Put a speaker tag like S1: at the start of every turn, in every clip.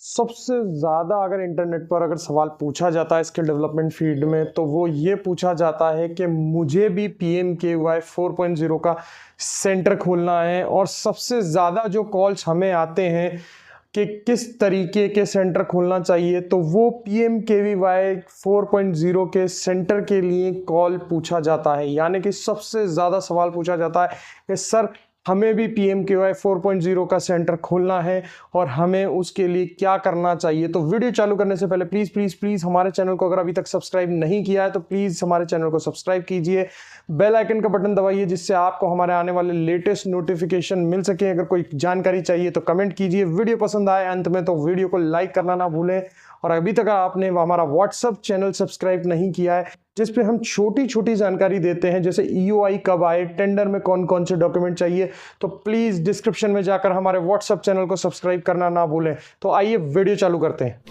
S1: सबसे ज़्यादा अगर इंटरनेट पर अगर सवाल पूछा जाता है स्किल डेवलपमेंट फील्ड में तो वो ये पूछा जाता है कि मुझे भी PMKY 4.0 का सेंटर खोलना है। और सबसे ज़्यादा जो कॉल्स हमें आते हैं कि किस तरीके के सेंटर खोलना चाहिए, तो वो PMKVY 4.0 के सेंटर के लिए कॉल पूछा जाता है। यानी कि सबसे ज़्यादा सवाल पूछा जाता है कि सर हमें भी PMKVY 4.0 का सेंटर खोलना है और हमें उसके लिए क्या करना चाहिए। तो वीडियो चालू करने से पहले प्लीज़ प्लीज़ प्लीज़ हमारे चैनल को अगर अभी तक सब्सक्राइब नहीं किया है तो प्लीज़ हमारे चैनल को सब्सक्राइब कीजिए, बेल आइकन का बटन दबाइए जिससे आपको हमारे आने वाले लेटेस्ट नोटिफिकेशन मिल सके। अगर कोई जानकारी चाहिए तो कमेंट कीजिए, वीडियो पसंद आए अंत में तो वीडियो को लाइक करना ना भूलें। और अभी तक आपने हमारा व्हाट्सएप चैनल सब्सक्राइब नहीं किया है जिस पे हम छोटी छोटी जानकारी देते हैं, जैसे EOI कब आए, टेंडर में कौन कौन से डॉक्यूमेंट चाहिए, तो प्लीज डिस्क्रिप्शन में जाकर हमारे व्हाट्सएप चैनल को सब्सक्राइब करना ना भूलें। तो आइए वीडियो चालू करते हैं।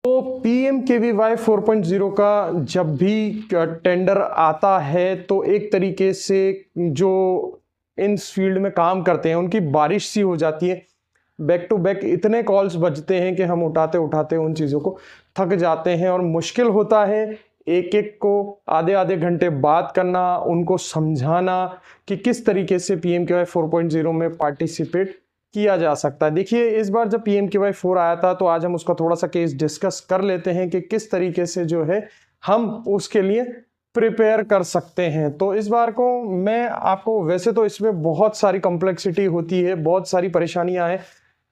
S1: तो PMKVY 4.0 का जब भी टेंडर आता है तो एक तरीके से जो इन फील्ड में काम करते हैं उनकी बारिश सी हो जाती है। बैक टू बैक इतने कॉल्स बजते हैं कि हम उठाते उठाते उन चीज़ों को थक जाते हैं और मुश्किल होता है एक एक को आधे आधे घंटे बात करना, उनको समझाना कि किस तरीके से PMKVY 4.0 में पार्टिसिपेट किया जा सकता है। देखिए इस बार जब PMKVY 4 आया था तो आज हम उसका थोड़ा सा केस डिस्कस कर लेते हैं कि किस तरीके से जो है हम उसके लिए प्रिपेयर कर सकते हैं। तो इस बार को मैं आपको, वैसे तो इसमें बहुत सारी कॉम्प्लेक्सिटी होती है, बहुत सारी परेशानियां हैं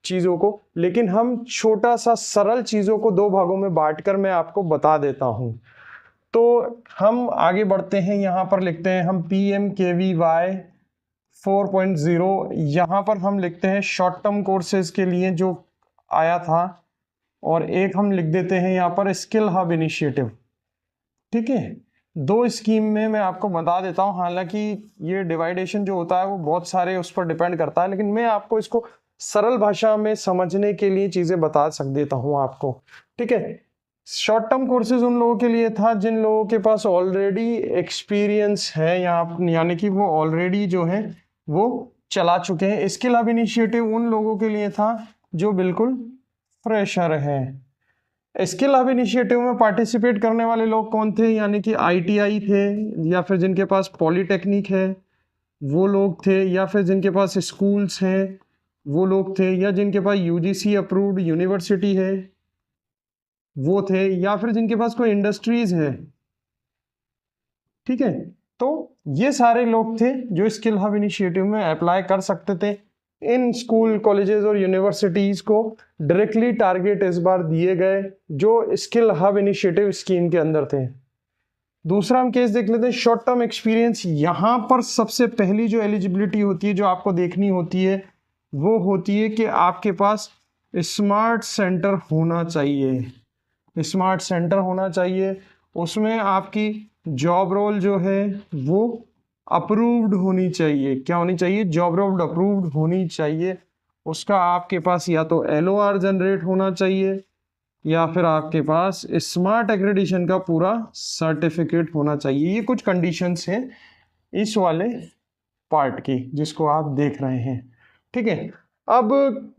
S1: चीज़ों को, लेकिन हम छोटा सा सरल चीज़ों को दो भागों में बांटकर मैं आपको बता देता हूं। तो हम आगे बढ़ते हैं, यहाँ पर लिखते हैं हम PMKVY 4.0, यहाँ पर हम लिखते हैं शॉर्ट टर्म कोर्सेज के लिए जो आया था, और एक हम लिख देते हैं यहाँ पर स्किल हब इनिशिएटिव। ठीक है, दो स्कीम में मैं आपको बता देता हूँ, हालांकि ये डिवाइडेशन जो होता है वो बहुत सारे उस पर डिपेंड करता है, लेकिन मैं आपको इसको सरल भाषा में समझने के लिए चीजें बता देता हूँ आपको। ठीक है, शॉर्ट टर्म कोर्सेज उन लोगों के लिए था जिन लोगों के पास ऑलरेडी एक्सपीरियंस है, यानी कि वो ऑलरेडी जो है वो चला चुके हैं। स्किल हब इनिशिएटिव उन लोगों के लिए था जो बिल्कुल फ्रेशर है। स्किल हब इनिशिएटिव में पार्टिसिपेट करने वाले लोग कौन थे, यानी कि ITI थे, या फिर जिनके पास पॉलीटेक्निक है वो लोग थे, या फिर जिनके पास स्कूल्स हैं वो लोग थे, या जिनके पास UGC अप्रूव्ड यूनिवर्सिटी है वो थे, या फिर जिनके पास कोई इंडस्ट्रीज है। ठीक है, तो ये सारे लोग थे जो स्किल हब इनिशिएटिव में अप्लाई कर सकते थे। इन स्कूल, कॉलेजेस और यूनिवर्सिटीज को डायरेक्टली टारगेट इस बार दिए गए जो स्किल हब इनिशिएटिव स्कीम के अंदर थे। दूसरा हम केस देख लेते हैं शॉर्ट टर्म एक्सपीरियंस। यहां पर सबसे पहली जो एलिजिबिलिटी होती है जो आपको देखनी होती है वो होती है कि आपके पास स्मार्ट सेंटर होना चाहिए। स्मार्ट सेंटर होना चाहिए, उसमें आपकी जॉब रोल जो है वो अप्रूव्ड होनी चाहिए। क्या होनी चाहिए? जॉब रोल अप्रूव्ड होनी चाहिए। उसका आपके पास या तो LOR जनरेट होना चाहिए या फिर आपके पास स्मार्ट एक्रेडिशन का पूरा सर्टिफिकेट होना चाहिए। ये कुछ कंडीशंस हैं इस वाले पार्ट की जिसको आप देख रहे हैं। ठीक है, अब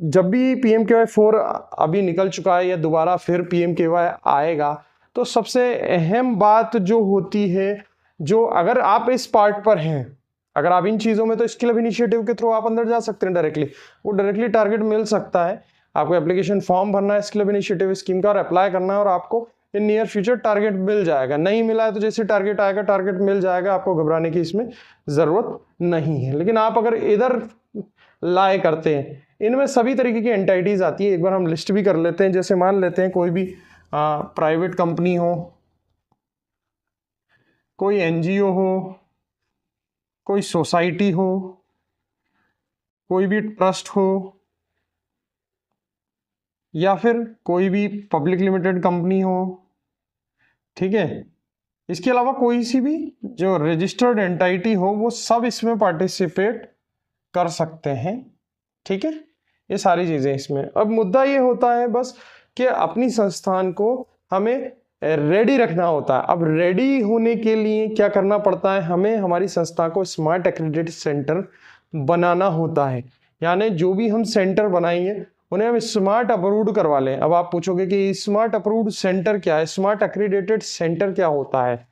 S1: जब भी PMKVY 4 अभी निकल चुका है या दोबारा फिर PMKVY आएगा तो सबसे अहम बात जो होती है, जो अगर आप इस पार्ट पर हैं, अगर आप इन चीज़ों में, तो स्किल हब इनिशिएटिव के थ्रू आप अंदर जा सकते हैं डायरेक्टली, वो डायरेक्टली टारगेट मिल सकता है। आपको एप्लीकेशन फॉर्म भरना है स्किल हब इनिशिएटिव स्कीम का और अप्लाई करना है और आपको इन नियर फ्यूचर टारगेट मिल जाएगा। नहीं मिला है तो जैसे टारगेट आएगा टारगेट मिल जाएगा, आपको घबराने की इसमें ज़रूरत नहीं है। लेकिन आप अगर इधर लाए करते हैं, इनमें सभी तरीके की एंटिटीज आती है। एक बार हम लिस्ट भी कर लेते हैं। जैसे मान लेते हैं कोई भी प्राइवेट कंपनी हो, कोई NGO हो, कोई सोसाइटी हो, कोई भी ट्रस्ट हो, या फिर कोई भी पब्लिक लिमिटेड कंपनी हो। ठीक है, इसके अलावा कोई सी भी जो रजिस्टर्ड एंटिटी हो वो सब इसमें पार्टिसिपेट कर सकते हैं। ठीक है, ये सारी चीजें इसमें। अब मुद्दा ये होता है बस कि अपनी संस्थान को हमें रेडी रखना होता है। अब रेडी होने के लिए क्या करना पड़ता है, हमें हमारी संस्था को स्मार्ट एक्रेडिटेड सेंटर बनाना होता है। यानी जो भी हम सेंटर बनाएंगे उन्हें हम स्मार्ट अप्रूव्ड करवा लें। अब आप पूछोगे कि स्मार्ट अप्रूव्ड सेंटर क्या है, स्मार्ट एक्रीडेटेड सेंटर क्या होता है।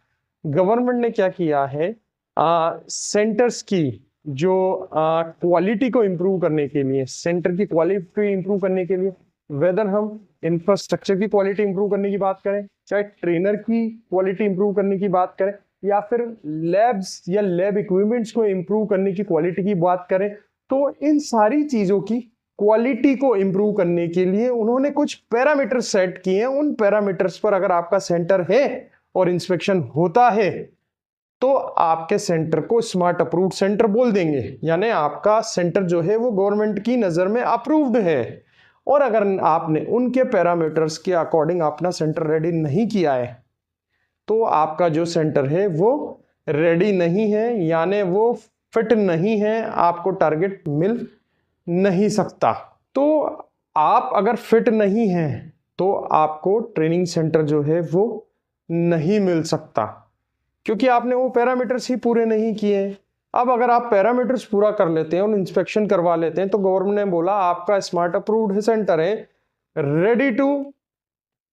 S1: गवर्नमेंट ने क्या किया है, सेंटर्स की जो क्वालिटी को इम्प्रूव करने के लिए, सेंटर की क्वालिटी इम्प्रूव करने के लिए, वेदर हम इंफ्रास्ट्रक्चर की क्वालिटी इंप्रूव करने की बात करें, चाहे ट्रेनर की क्वालिटी इंप्रूव करने की बात करें, या फिर लैब्स या लैब इक्विपमेंट्स को इंप्रूव करने की क्वालिटी की बात करें, तो इन सारी चीजों की क्वालिटी को इंप्रूव करने के लिए उन्होंने कुछ पैरामीटर सेट किए हैं। उन पैरामीटर्स पर अगर आपका सेंटर है और इंस्पेक्शन होता है तो आपके सेंटर को स्मार्ट अप्रूव्ड सेंटर बोल देंगे, यानी आपका सेंटर जो है वो गवर्नमेंट की नजर में अप्रूव्ड है। और अगर आपने उनके पैरामीटर्स के अकॉर्डिंग अपना सेंटर रेडी नहीं किया है तो आपका जो सेंटर है वो रेडी नहीं है, यानी वो फिट नहीं है, आपको टारगेट मिल नहीं सकता। तो आप अगर फिट नहीं हैं तो आपको ट्रेनिंग सेंटर जो है वो नहीं मिल सकता, क्योंकि आपने वो पैरामीटर्स ही पूरे नहीं किए। अब अगर आप पैरामीटर्स पूरा कर लेते हैं और इंस्पेक्शन करवा लेते हैं तो गवर्नमेंट ने बोला आपका स्मार्ट अप्रूव्ड सेंटर है, ready to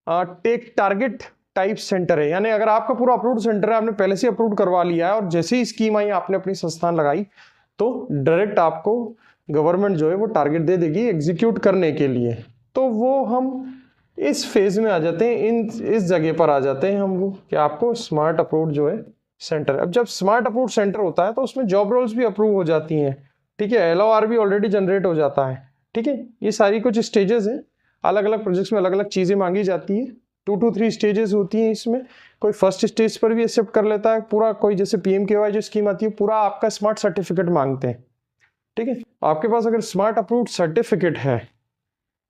S1: take target type centre है। यानी अगर आपका पूरा अप्रूव्ड सेंटर है, आपने पहले से अप्रूव करवा लिया है और जैसे ही स्कीम आई आपने अपनी संस्थान लगाई तो डायरेक्ट आपको गवर्नमेंट जो है वो टारगेट दे देगी एग्जीक्यूट करने के लिए। तो वो हम इस फेज में आ जाते हैं, इस जगह पर आ जाते हैं हम वो कि आपको स्मार्ट अप्रूव्ड जो है सेंटर। अब जब स्मार्ट अप्रूव्ड सेंटर होता है तो उसमें जॉब रोल्स भी अप्रूव हो जाती हैं, ठीक है, LOR भी ऑलरेडी जनरेट हो जाता है, ठीक है। ये सारी कुछ स्टेजेस हैं, अलग अलग प्रोजेक्ट्स में अलग अलग चीजें मांगी जाती है, 2 to 3 स्टेजेस होती हैं इसमें। कोई फर्स्ट स्टेज पर भी एक्सेप्ट कर लेता है पूरा, कोई जैसे PMKY जो स्कीम आती है पूरा आपका स्मार्ट सर्टिफिकेट मांगते हैं, ठीक है। आपके पास अगर स्मार्ट अप्रूव्ड सर्टिफिकेट है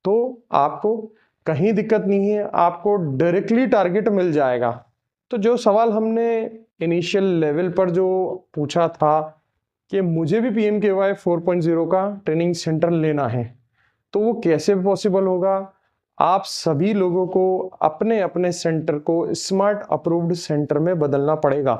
S1: तो आपको कहीं दिक्कत नहीं है, आपको डायरेक्टली टारगेट मिल जाएगा। तो जो सवाल हमने इनिशियल लेवल पर जो पूछा था कि मुझे भी PMKY 4.0 का ट्रेनिंग सेंटर लेना है तो वो कैसे पॉसिबल होगा, आप सभी लोगों को अपने अपने सेंटर को स्मार्ट अप्रूव्ड सेंटर में बदलना पड़ेगा।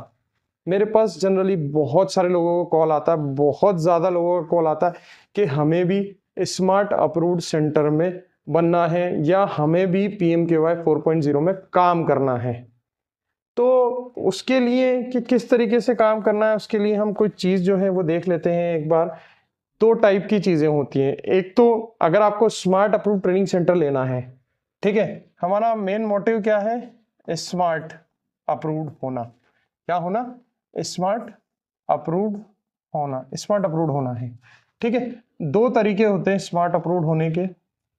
S1: मेरे पास जनरली बहुत सारे लोगों का कॉल आता है, बहुत ज़्यादा लोगों का कॉल आता है कि हमें भी स्मार्ट अप्रूव्ड सेंटर में बनना है या हमें भी PMKY 4.0 में काम करना है। तो उसके लिए कि किस तरीके से काम करना है उसके लिए हम कोई चीज़ जो है वो देख लेते हैं एक बार। 2 टाइप की चीज़ें होती हैं, एक तो अगर आपको स्मार्ट अप्रूव ट्रेनिंग सेंटर लेना है, ठीक है, हमारा मेन मोटिव क्या है, स्मार्ट अप्रूव्ड होना। क्या होना, स्मार्ट अप्रूव्ड होना, स्मार्ट अप्रूव्ड होना है, ठीक है। 2 तरीके होते हैं स्मार्ट अप्रूव्ड होने के,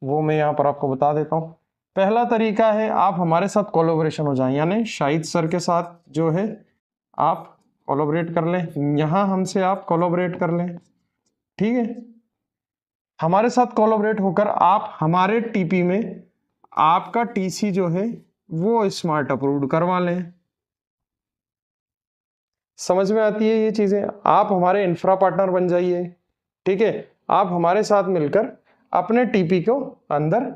S1: वो मैं यहाँ पर आपको बता देता हूँ। पहला तरीका है आप हमारे साथ कोलैबोरेशन हो जाएं, यानी शाहिद सर के साथ जो है आप कोलैबोरेट कर लें, यहाँ हमसे आप कोलैबोरेट कर लें, ठीक है। हमारे साथ कोलैबोरेट होकर आप हमारे TP में आपका TC जो है वो स्मार्ट अप्रूव्ड करवा लें। समझ में आती है ये चीजें, आप हमारे इंफ्रा पार्टनर बन जाइए, ठीक है। आप हमारे साथ मिलकर अपने TP को अंदर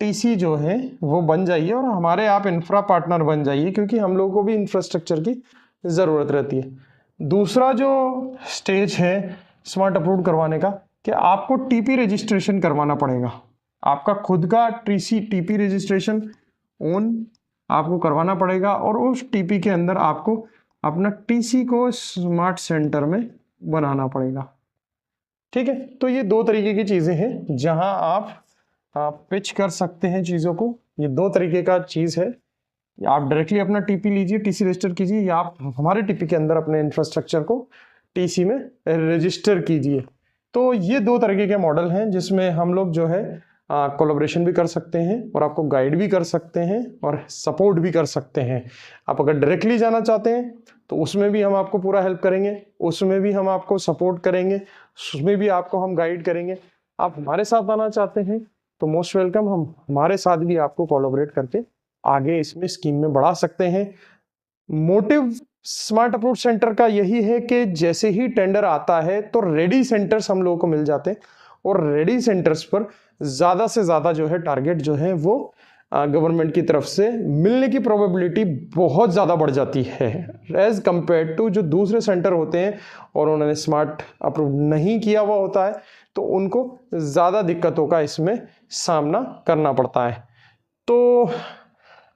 S1: TC जो है वो बन जाइए और हमारे आप इंफ्रा पार्टनर बन जाइए, क्योंकि हम लोगों को भी इंफ्रास्ट्रक्चर की ज़रूरत रहती है। दूसरा जो स्टेज है स्मार्ट अप्रूव्ड करवाने का कि आपको TP रजिस्ट्रेशन करवाना पड़ेगा, आपका खुद का TP रजिस्ट्रेशन ओन आपको करवाना पड़ेगा और उस TP के अंदर आपको अपना TC को स्मार्ट सेंटर में बनाना पड़ेगा, ठीक है। तो ये 2 तरीके की चीज़ें हैं जहां आप पिच कर सकते हैं चीज़ों को। ये 2 तरीके का चीज़ है, आप डायरेक्टली अपना TP लीजिए, TC रजिस्टर कीजिए, या आप हमारे TP के अंदर अपने इंफ्रास्ट्रक्चर को TC में रजिस्टर कीजिए। तो ये 2 तरीके के मॉडल हैं जिसमें हम लोग जो है कोलैबोरेशन भी कर सकते हैं और आपको गाइड भी कर सकते हैं और सपोर्ट भी कर सकते हैं। आप अगर डायरेक्टली जाना चाहते हैं तो उसमें भी हम आपको पूरा हेल्प करेंगे, उसमें भी हम आपको सपोर्ट करेंगे, उसमें भी आपको हम गाइड करेंगे। आप हमारे साथ आना चाहते हैं तो मोस्ट वेलकम, हम हमारे साथ भी आपको कोलैबोरेट करके आगे इसमें स्कीम में बढ़ा सकते हैं। मोटिव स्मार्ट अप्रूव सेंटर का यही है कि जैसे ही टेंडर आता है तो रेडी सेंटर्स हम लोगों को मिल जाते हैं और रेडी सेंटर्स पर ज़्यादा से ज़्यादा जो है टारगेट जो है वो गवर्नमेंट की तरफ से मिलने की प्रोबेबिलिटी बहुत ज़्यादा बढ़ जाती है एज कंपेयर टू जो दूसरे सेंटर होते हैं और उन्होंने स्मार्ट अप्रूव नहीं किया हुआ होता है, तो उनको ज़्यादा दिक्कतों का इसमें सामना करना पड़ता है। तो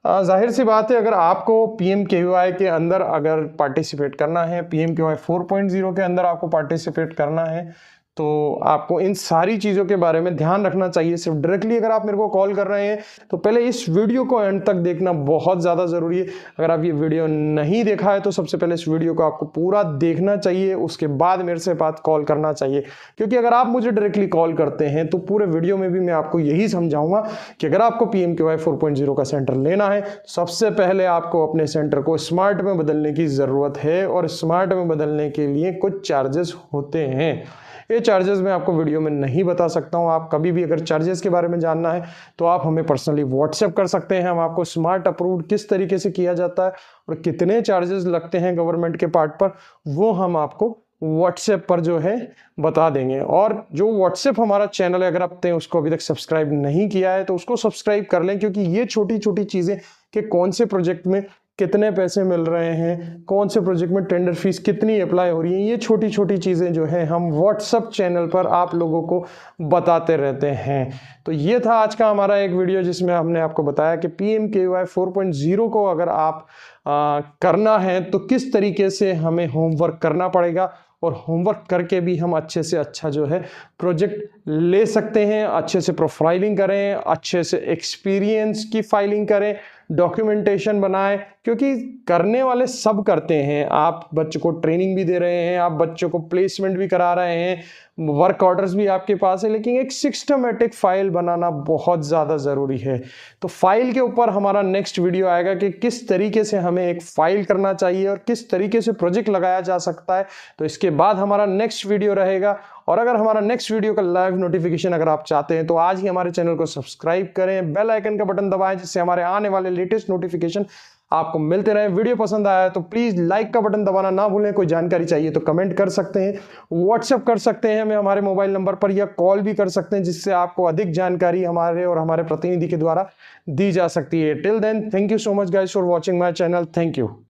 S1: जाहिर सी बात है, अगर आपको PMKVY के अंदर अगर पार्टिसिपेट करना है, PMKVY 4.0 के अंदर आपको पार्टिसिपेट करना है, तो आपको इन सारी चीज़ों के बारे में ध्यान रखना चाहिए। सिर्फ डायरेक्टली अगर आप मेरे को कॉल कर रहे हैं तो पहले इस वीडियो को एंड तक देखना बहुत ज़्यादा ज़रूरी है। अगर आप ये वीडियो नहीं देखा है तो सबसे पहले इस वीडियो को आपको पूरा देखना चाहिए, उसके बाद मेरे से बात कॉल करना चाहिए। क्योंकि अगर आप मुझे डायरेक्टली कॉल करते हैं तो पूरे वीडियो में भी मैं आपको यही समझाऊंगा कि अगर आपको PMKVY 4.0 का सेंटर लेना है, सबसे पहले आपको अपने सेंटर को स्मार्ट में बदलने की ज़रूरत है, और स्मार्ट में बदलने के लिए कुछ चार्जेस होते हैं। ये चार्जेस मैं आपको वीडियो में नहीं बता सकता हूँ। आप कभी भी अगर चार्जेस के बारे में जानना है तो आप हमें पर्सनली व्हाट्सएप कर सकते हैं। हम आपको स्मार्ट अप्रूव्ड किस तरीके से किया जाता है और कितने चार्जेस लगते हैं गवर्नमेंट के पार्ट पर, वो हम आपको व्हाट्सएप पर जो है बता देंगे। और जो व्हाट्सएप हमारा चैनल है, अगर आपने उसको अभी तक सब्सक्राइब नहीं किया है तो उसको सब्सक्राइब कर लें, क्योंकि ये छोटी छोटी चीज़ें कि कौन से प्रोजेक्ट में कितने पैसे मिल रहे हैं, कौन से प्रोजेक्ट में टेंडर फीस कितनी अप्लाई हो रही है, ये छोटी छोटी चीज़ें जो है हम व्हाट्सएप चैनल पर आप लोगों को बताते रहते हैं। तो ये था आज का हमारा एक वीडियो जिसमें हमने आपको बताया कि PMKVY 4.0 को अगर आप करना है तो किस तरीके से हमें होमवर्क करना पड़ेगा, और होमवर्क करके भी हम अच्छे से अच्छा जो है प्रोजेक्ट ले सकते हैं। अच्छे से प्रोफाइलिंग करें, अच्छे से एक्सपीरियंस की फाइलिंग करें, डॉक्यूमेंटेशन बनाएं, क्योंकि करने वाले सब करते हैं। आप बच्चों को ट्रेनिंग भी दे रहे हैं, आप बच्चों को प्लेसमेंट भी करा रहे हैं, वर्क ऑर्डर्स भी आपके पास है, लेकिन एक सिस्टमेटिक फाइल बनाना बहुत ज़्यादा ज़रूरी है। तो फाइल के ऊपर हमारा नेक्स्ट वीडियो आएगा कि किस तरीके से हमें एक फाइल करना चाहिए और किस तरीके से प्रोजेक्ट लगाया जा सकता है। तो इसके बाद हमारा नेक्स्ट वीडियो रहेगा। और अगर हमारा नेक्स्ट वीडियो का लाइव नोटिफिकेशन अगर आप चाहते हैं तो आज ही हमारे चैनल को सब्सक्राइब करें, बेल आइकन का बटन दबाएं, जिससे हमारे आने वाले लेटेस्ट नोटिफिकेशन आपको मिलते रहे। वीडियो पसंद आया तो प्लीज़ लाइक का बटन दबाना ना भूलें। कोई जानकारी चाहिए तो कमेंट कर सकते हैं, व्हाट्सएप कर सकते हैं हमें हमारे मोबाइल नंबर पर, या कॉल भी कर सकते हैं, जिससे आपको अधिक जानकारी हमारे और हमारे प्रतिनिधि के द्वारा दी जा सकती है। Till then, thank you so much guys for watching my channel. Thank you.